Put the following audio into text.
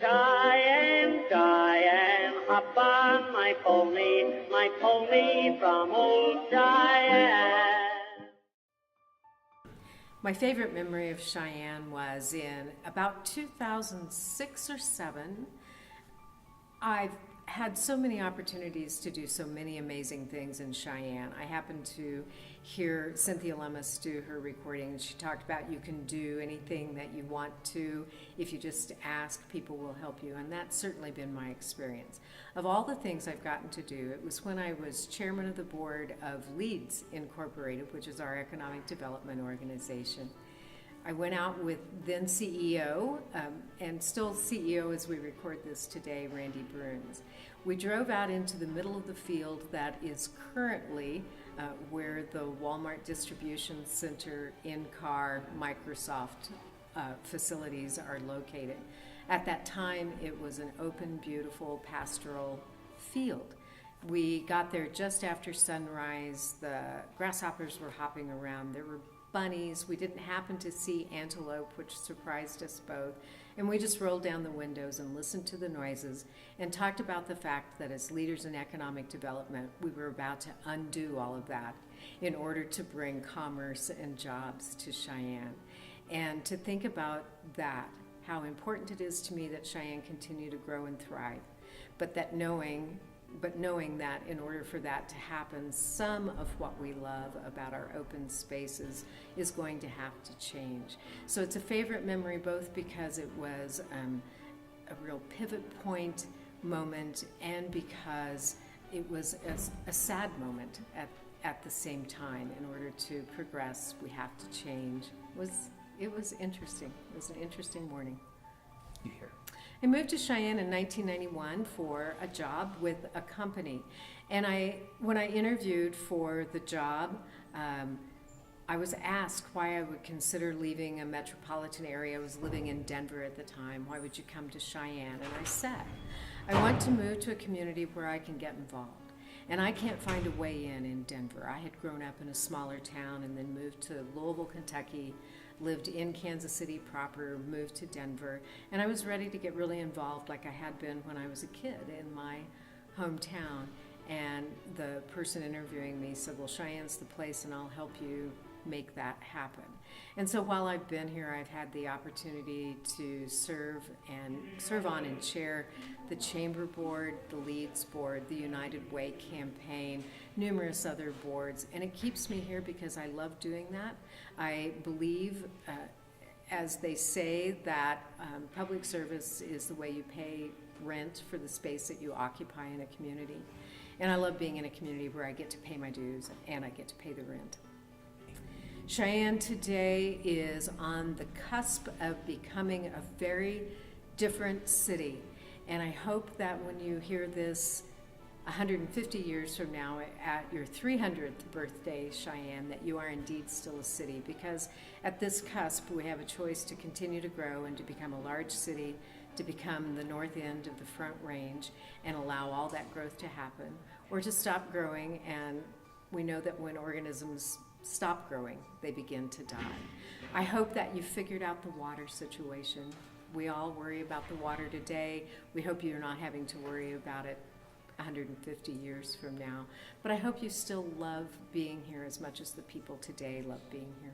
Cheyenne, Cheyenne, hop on my pony from old Cheyenne. My favorite memory of Cheyenne was in about 2006 or 7. I've had so many opportunities to do so many amazing things in Cheyenne. I happened to hear Cynthia Lemus do her recording, and she talked about you can do anything that you want to. If you just ask, people will help you, and that's certainly been my experience. Of all the things I've gotten to do, it was when I was chairman of the board of Leads Incorporated, which is our economic development organization. I went out with then CEO, and still CEO as we record this today, Randy Bruns. We drove out into the middle of the field that is currently where the Walmart Distribution Center in-car Microsoft facilities are located. At that time, it was an open, beautiful pastoral field. We got there just after sunrise. The grasshoppers were hopping around. There were bunnies. We didn't happen to see antelope, which surprised us both. And we just rolled down the windows and listened to the noises and talked about the fact that as leaders in economic development, we were about to undo all of that in order to bring commerce and jobs to Cheyenne. And to think about that, how important it is to me that Cheyenne continue to grow and thrive, but knowing that in order for that to happen, some of what we love about our open spaces is going to have to change. So it's a favorite memory, both because it was a real pivot point moment and because it was a sad moment at the same time. In order to progress, we have to change. It was interesting. It was an interesting morning. You hear? I moved to Cheyenne in 1991 for a job with a company. And when I interviewed for the job, I was asked why I would consider leaving a metropolitan area. I was living in Denver at the time. Why would you come to Cheyenne? And I said, I want to move to a community where I can get involved. And I can't find a way in Denver. I had grown up in a smaller town and then moved to Louisville, Kentucky, lived in Kansas City proper, moved to Denver, and I was ready to get really involved like I had been when I was a kid in my hometown. And the person interviewing me said, well, Cheyenne's the place and I'll help you make that happen. And so while I've been here, I've had the opportunity to serve on and chair the Chamber Board, the Leads Board, the United Way campaign, numerous other boards, and it keeps me here because I love doing that. I believe, as they say, that public service is the way you pay rent for the space that you occupy in a community. And I love being in a community where I get to pay my dues and I get to pay the rent. Cheyenne today is on the cusp of becoming a very different city. And I hope that when you hear this 150 years from now at your 300th birthday, Cheyenne, that you are indeed still a city, because at this cusp we have a choice to continue to grow and to become a large city, to become the north end of the Front Range and allow all that growth to happen, or to stop growing. And we know that when organisms stop growing, they begin to die. I hope that you figured out the water situation. We all worry about the water today. We hope you're not having to worry about it 150 years from now. But I hope you still love being here as much as the people today love being here.